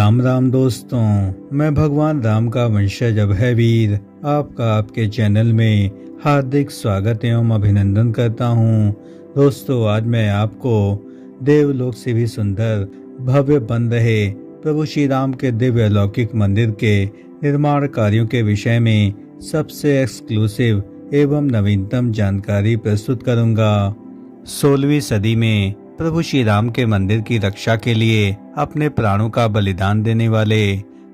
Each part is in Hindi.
राम राम दोस्तों, मैं भगवान राम का वंशज अभयवीर आपका आपके चैनल में हार्दिक स्वागत एवं अभिनंदन करता हूं। दोस्तों, आज मैं आपको देवलोक से भी सुंदर भव्य बन रहे प्रभु श्री राम के दिव्य अलौकिक मंदिर के निर्माण कार्यों के विषय में सबसे एक्सक्लूसिव एवं नवीनतम जानकारी प्रस्तुत करूंगा। 16वीं सदी में प्रभु श्री राम के मंदिर की रक्षा के लिए अपने प्राणों का बलिदान देने वाले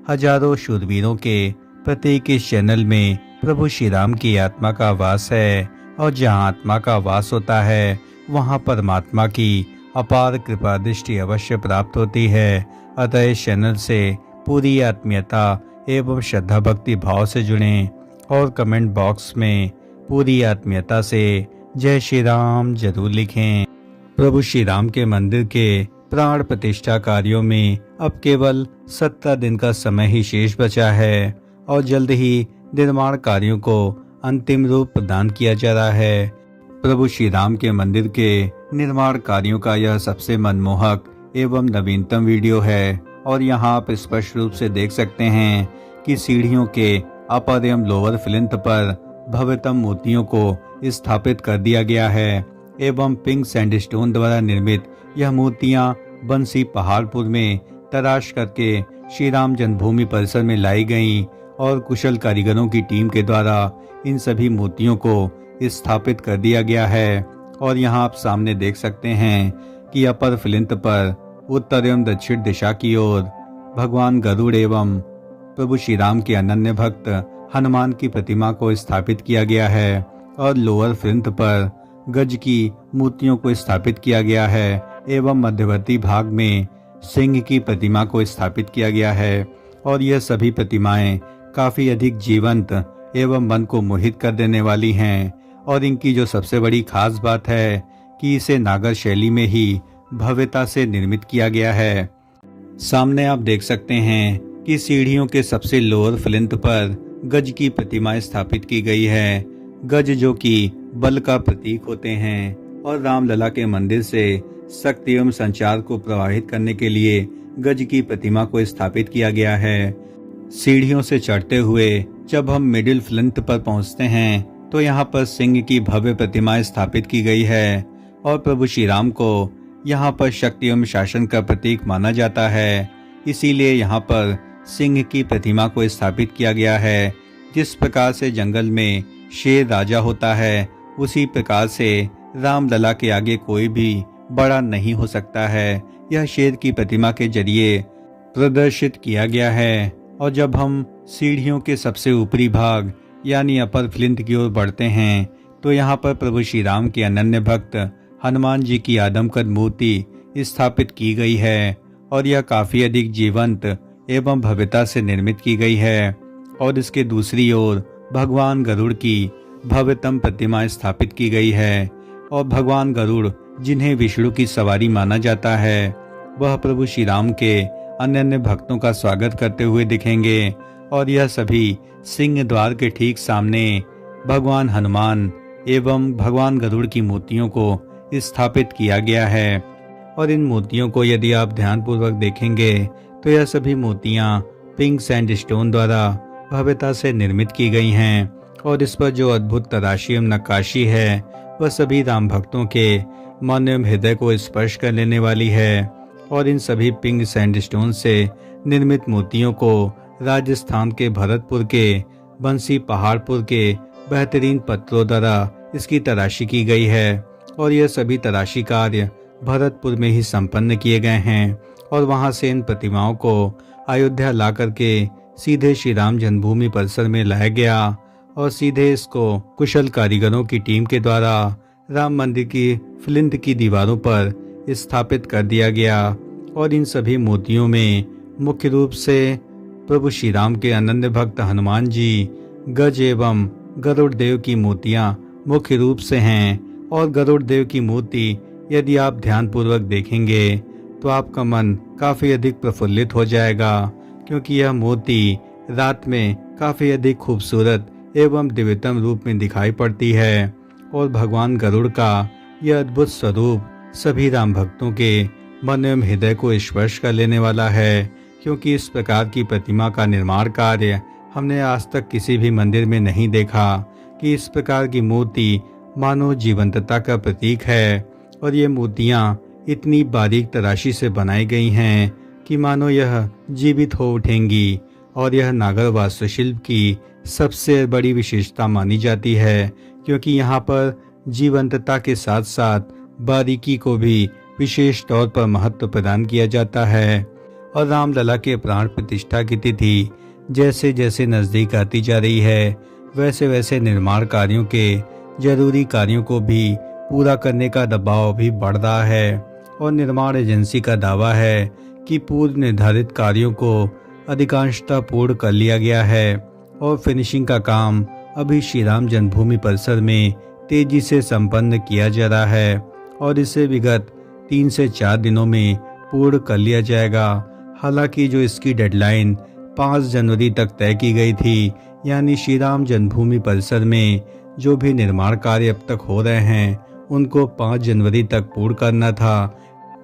हजारों शूरवीरों के प्रतीक इस चैनल में प्रभु श्री राम की आत्मा का वास है, और जहां आत्मा का वास होता है वहां परमात्मा की अपार कृपा दृष्टि अवश्य प्राप्त होती है। अतः इस चैनल से पूरी आत्मीयता एवं श्रद्धा भक्ति भाव से जुड़ें और कमेंट बॉक्स में पूरी आत्मीयता से जय श्री राम जरूर लिखें। प्रभु श्री राम के मंदिर के प्राण प्रतिष्ठा कार्यों में अब केवल 17 दिन का समय ही शेष बचा है और जल्द ही निर्माण कार्यों को अंतिम रूप प्रदान किया जा रहा है। प्रभु श्री राम के मंदिर के निर्माण कार्यों का यह सबसे मनमोहक एवं नवीनतम वीडियो है, और यहाँ आप स्पष्ट रूप से देख सकते हैं कि सीढ़ियों के अपर एवं लोअर फ्लिंथ पर भव्यतम मूर्तियों को स्थापित कर दिया गया है एवं पिंक सैंडस्टोन द्वारा निर्मित यह मूर्तियां बंसी पहाड़पुर में तराश करके श्री राम जन्मभूमि परिसर में लाई गईं, और कुशल कारीगरों की टीम के द्वारा इन सभी मूर्तियों को स्थापित कर दिया गया है। और यहां आप सामने देख सकते हैं कि अपर फ्लिंथ पर उत्तर एवं दक्षिण दिशा की ओर भगवान गरुड़ एवं प्रभु श्री राम के अनन्य भक्त हनुमान की प्रतिमा को स्थापित किया गया है, और लोअर फ्लिंथ पर गज की मूर्तियों को स्थापित किया गया है एवं मध्यवर्ती भाग में सिंह की प्रतिमा को स्थापित किया गया है। और यह सभी प्रतिमाएं काफी अधिक जीवंत एवं मन को मोहित कर देने वाली हैं, और इनकी जो सबसे बड़ी खास बात है कि इसे नागर शैली में ही भव्यता से निर्मित किया गया है। सामने आप देख सकते हैं कि सीढ़ियों के सबसे लोअर फ्लिंथ पर गज की प्रतिमा स्थापित की गई है। गज जो कि बल का प्रतीक होते हैं, और रामलला के मंदिर से शक्ति एवं संचार को प्रवाहित करने के लिए गज की प्रतिमा को स्थापित किया गया है। सीढ़ियों से चढ़ते हुए जब हम मिडिल फ्लिंथ पर पहुंचते हैं तो यहाँ पर सिंह की भव्य प्रतिमा स्थापित की गई है, और प्रभु श्री राम को यहाँ पर शक्ति एवं शासन का प्रतीक माना जाता है, इसीलिए यहाँ पर सिंह की प्रतिमा को स्थापित किया गया है। जिस प्रकार से जंगल में शेर राजा होता है, उसी प्रकार से रामलला के आगे कोई भी बड़ा नहीं हो सकता है। यह शेर की प्रतिमा के जरिए प्रदर्शित किया गया है। और जब हम सीढ़ियों के सबसे ऊपरी भाग यानी अपर फ्लिंथ की ओर बढ़ते हैं तो यहाँ पर प्रभु श्री राम के अनन्य भक्त हनुमान जी की आदमकद मूर्ति स्थापित की गई है, और यह काफी अधिक जीवंत एवं भव्यता से निर्मित की गई है। और इसके दूसरी ओर भगवान गरुड़ की भव्यतम प्रतिमा स्थापित की गई है, और भगवान गरुड़ जिन्हें विष्णु की सवारी माना जाता है, वह प्रभु श्री राम के अन्य भक्तों का स्वागत करते हुए दिखेंगे। और यह सभी सिंह द्वार के ठीक सामने भगवान हनुमान एवं भगवान गरुड़ की मूर्तियों को स्थापित किया गया है। और इन मूर्तियों को यदि आप ध्यानपूर्वक देखेंगे तो यह सभी मूर्तियां पिंक सैंडस्टोन द्वारा भव्यता से निर्मित की गई हैं, और इस पर जो अद्भुत तराशी एवं नक्काशी है वह सभी राम भक्तों के मन एवं हृदय को स्पर्श कर लेने वाली है। और इन सभी पिंक सैंडस्टोन से निर्मित मूर्तियों को राजस्थान के भरतपुर के बंसी पहाड़पुर के बेहतरीन पत्थरों द्वारा इसकी तराशी की गई है, और यह सभी तराशी कार्य भरतपुर में ही संपन्न किए गए हैं। और वहां से इन प्रतिमाओं को अयोध्या ला करके सीधे श्री राम जन्मभूमि परिसर में लाया गया, और सीधे इसको कुशल कारीगरों की टीम के द्वारा राम मंदिर की फ्लिंथ की दीवारों पर स्थापित कर दिया गया। और इन सभी मूर्तियों में मुख्य रूप से प्रभु श्री राम के अनन्य भक्त हनुमान जी, गज एवं गरुड़ देव की मूर्तियां मुख्य रूप से हैं। और गरुड़ देव की मूर्ति यदि आप ध्यानपूर्वक देखेंगे तो आपका मन काफी अधिक प्रफुल्लित हो जाएगा, क्योंकि यह मूर्ति रात में काफी अधिक खूबसूरत एवं दिव्यतम रूप में दिखाई पड़ती है। और भगवान गरुड़ का यह अद्भुत स्वरूप सभी राम भक्तों के मन एवं हृदय को स्पर्श कर लेने वाला है, क्योंकि इस प्रकार की प्रतिमा का निर्माण कार्य हमने आज तक किसी भी मंदिर में नहीं देखा कि इस प्रकार की मूर्ति मानो जीवंतता का प्रतीक है। और ये मूर्तियाँ इतनी बारीक तराशी से बनाई गई हैं कि मानो यह जीवित हो उठेंगी। और यह नागर वास्तुशिल्प की सबसे बड़ी विशेषता मानी जाती है, क्योंकि यहाँ पर जीवंतता के साथ साथ बारीकी को भी विशेष तौर पर महत्व प्रदान किया जाता है। और रामलला के प्राण प्रतिष्ठा की तिथि जैसे जैसे नज़दीक आती जा रही है, वैसे वैसे निर्माण कार्यों के जरूरी कार्यों को भी पूरा करने का दबाव भी बढ़ रहा है। और निर्माण एजेंसी का दावा है कि पूर्व निर्धारित कार्यों को अधिकांशतः पूर्ण कर लिया गया है और फिनिशिंग का काम अभी श्री राम जन्मभूमि परिसर में तेजी से संपन्न किया जा रहा है और इसे विगत 3 से 4 दिनों में पूर्ण कर लिया जाएगा। हालांकि जो इसकी डेडलाइन 5 जनवरी तक तय की गई थी, यानी श्री राम जन्मभूमि परिसर में जो भी निर्माण कार्य अब तक हो रहे हैं उनको 5 जनवरी तक पूर्ण करना था,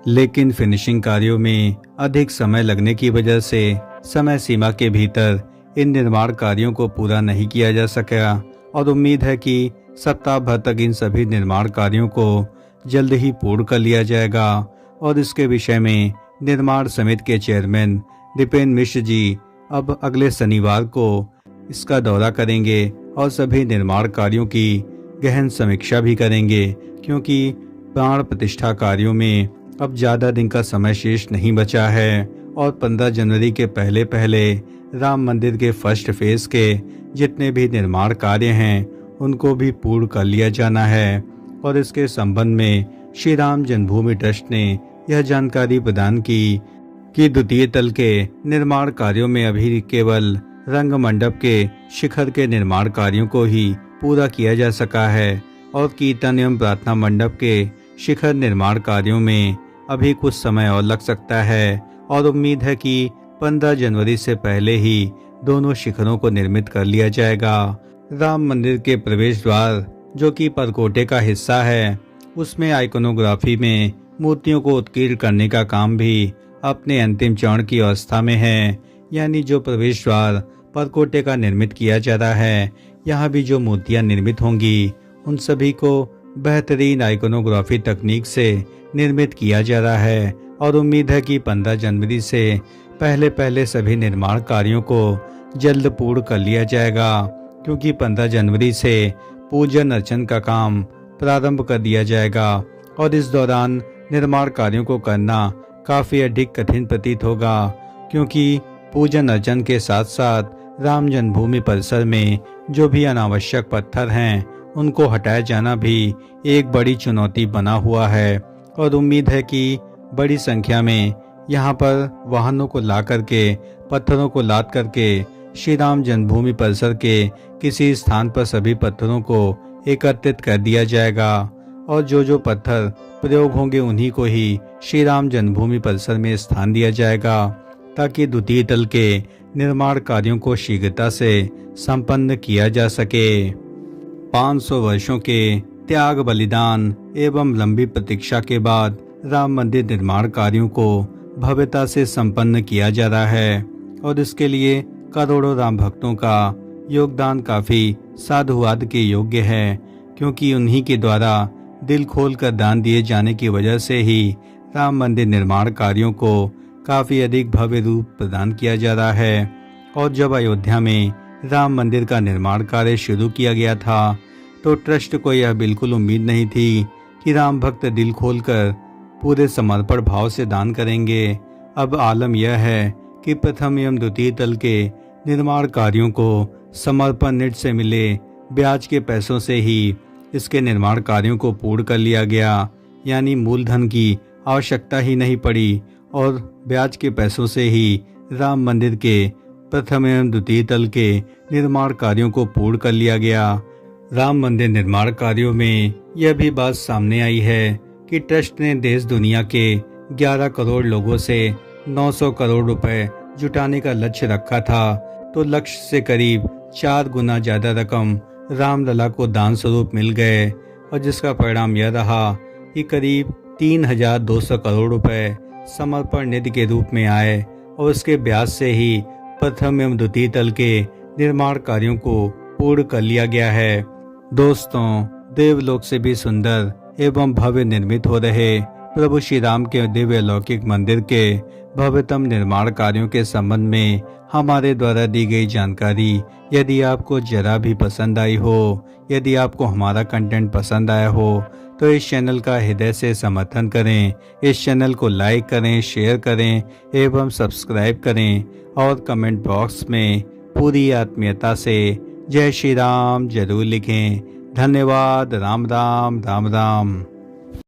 लेकिन फिनिशिंग कार्यों में अधिक समय लगने की वजह से समय सीमा के भीतर इन निर्माण कार्यों को पूरा नहीं किया जा सका। और उम्मीद है कि सप्ताह भर तक इन सभी निर्माण कार्यों को जल्द ही पूर्ण कर लिया जाएगा। और इसके विषय में निर्माण समिति के चेयरमैन दीपेन मिश्र जी अब अगले शनिवार को इसका दौरा करेंगे और सभी निर्माण कार्यों की गहन समीक्षा भी करेंगे, क्योंकि प्राण प्रतिष्ठा कार्यों में अब ज़्यादा दिन का समय शेष नहीं बचा है। और 15 जनवरी के पहले पहले राम मंदिर के फर्स्ट फेज के जितने भी निर्माण कार्य हैं उनको भी पूर्ण कर लिया जाना है। और इसके संबंध में श्री राम जन्मभूमि ट्रस्ट ने यह जानकारी प्रदान की कि द्वितीय तल के निर्माण कार्यों में अभी केवल रंग मंडप के शिखर के निर्माण कार्यों को ही पूरा किया जा सका है और कीर्तन एवं प्रार्थना मंडप के शिखर निर्माण कार्यों में अभी कुछ समय और लग सकता है। और उम्मीद है कि 15 जनवरी से पहले ही दोनों शिखरों को निर्मित कर लिया जाएगा। राम मंदिर के प्रवेश द्वार जो कि परकोटे का हिस्सा है, उसमें आइकोनोग्राफी में मूर्तियों को उत्कीर्ण करने का काम भी अपने अंतिम चरण की अवस्था में है। यानी जो प्रवेश द्वार परकोटे का निर्मित किया जा रहा है, यहाँ भी जो मूर्तियाँ निर्मित होंगी उन सभी को बेहतरीन आइकोनोग्राफी तकनीक से निर्मित किया जा रहा है। और उम्मीद है कि 15 जनवरी से पहले पहले सभी निर्माण कार्यों को जल्द पूर्ण कर लिया जाएगा, क्योंकि 15 जनवरी से पूजन अर्चन का काम प्रारंभ कर दिया जाएगा। और इस दौरान निर्माण कार्यों को करना काफ़ी अधिक कठिन प्रतीत होगा, क्योंकि पूजन अर्चन के साथ साथ राम जन्मभूमि परिसर में जो भी अनावश्यक पत्थर हैं उनको हटाया जाना भी एक बड़ी चुनौती बना हुआ है। और उम्मीद है कि बड़ी संख्या में यहाँ पर वाहनों को ला करके पत्थरों को लाद करके श्री राम जन्मभूमि परिसर के किसी स्थान पर सभी पत्थरों को एकत्रित कर दिया जाएगा और जो पत्थर प्रयोग होंगे उन्हीं को ही श्री राम जन्मभूमि परिसर में स्थान दिया जाएगा, ताकि द्वितीय तल के निर्माण कार्यों को शीघ्रता से संपन्न किया जा सके। 500 वर्षों के त्याग बलिदान एवं लंबी प्रतीक्षा के बाद राम मंदिर निर्माण कार्यों को भव्यता से संपन्न किया जा रहा है और इसके लिए करोड़ों राम भक्तों का योगदान काफी साधुवाद के योग्य है, क्योंकि उन्हीं के द्वारा दिल खोलकर दान दिए जाने की वजह से ही राम मंदिर निर्माण कार्यों को काफी अधिक भव्य रूप प्रदान किया जा रहा है। और जब अयोध्या में राम मंदिर का निर्माण कार्य शुरू किया गया था तो ट्रस्ट को यह बिल्कुल उम्मीद नहीं थी कि राम भक्त दिल खोलकर पूरे समर्पण भाव से दान करेंगे। अब आलम यह है कि प्रथम एवं द्वितीय तल के निर्माण कार्यों को समर्पण निधि से मिले ब्याज के पैसों से ही इसके निर्माण कार्यों को पूर्ण कर लिया गया, यानी मूलधन की आवश्यकता ही नहीं पड़ी और ब्याज के पैसों से ही राम मंदिर के प्रथम एवं द्वितीय तल के निर्माण कार्यों को पूर्ण कर लिया गया। राम मंदिर निर्माण कार्यों में यह भी बात सामने आई है कि ट्रस्ट ने देश दुनिया के 11 करोड़ लोगों से 900 करोड़ रुपए जुटाने का लक्ष्य रखा था, तो लक्ष्य से करीब 4 गुना ज्यादा रकम रामलला को दान स्वरूप मिल गए और जिसका परिणाम यह रहा कि करीब 3200 करोड़ रुपए समर्पण निधि के रूप में आए और उसके ब्याज से ही प्रथम एवं द्वितीय तल के निर्माण कार्यों को पूर्ण कर लिया गया है। दोस्तों, देवलोक से भी सुंदर एवं भव्य निर्मित हो रहे प्रभु श्री राम के दिव्य अलौकिक मंदिर के भव्यतम निर्माण कार्यों के संबंध में हमारे द्वारा दी गई जानकारी यदि आपको जरा भी पसंद आई हो, यदि आपको हमारा कंटेंट पसंद आया हो, तो इस चैनल का हृदय से समर्थन करें। इस चैनल को लाइक करें, शेयर करें एवं सब्सक्राइब करें और कमेंट बॉक्स में पूरी आत्मीयता से जय श्री राम जरूर लिखें। धन्यवाद। राम राम राम राम।